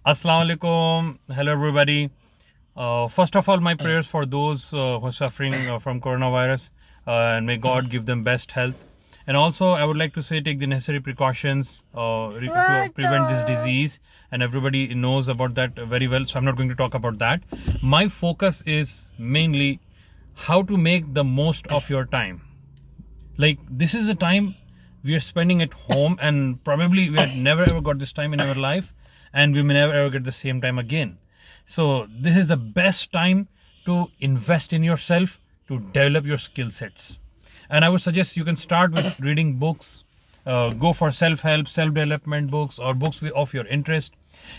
Assalamu alaikum. Hello, everybody. First of all, my prayers for those who are suffering from coronavirus, and may God give them best health. And also, I would like to say take the necessary precautions to prevent this disease. And everybody knows about that very well, so I'm not going to talk about that. My focus is mainly how to make the most of your time. Like, this is a time we are spending at home, and probably we had never ever got this time in our life, and we may never ever get the same time again. So this is the best time to invest in yourself, to develop your skill sets. And I would suggest you can start with reading books. Go for self-help, self-development books, or books of your interest.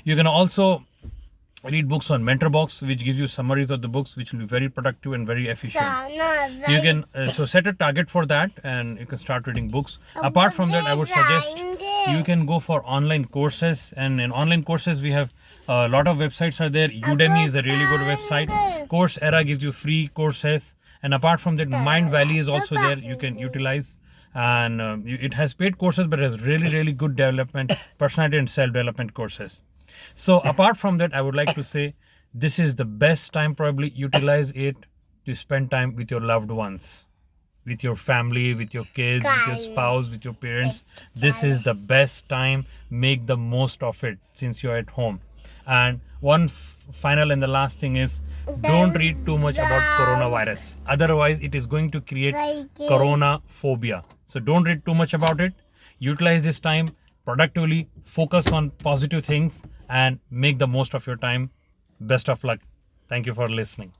You can also read books on mentor box, which gives you summaries of the books, which will be very productive and very efficient. You can so set a target for that, and you can start reading books. Apart from that, I would suggest you can go for online courses, and in online courses we have a lot of websites are there. Udemy is a really good website. Coursera gives you free courses, and apart from that, Mind Valley is also there, you can utilize. And it has paid courses, but it has really good development, personality and self-development courses. So apart from that, I would like to say this is the best time. Probably utilize it to spend time with your loved ones, with your family, with your kids, with your spouse, with your parents. This is the best time. Make the most of it since you're at home. And one final and the last thing is, don't read too much about coronavirus. Otherwise, it is going to create corona phobia. So don't read too much about it. Utilize this time productively, focus on positive things, and make the most of your time. Best of luck. Thank you for listening.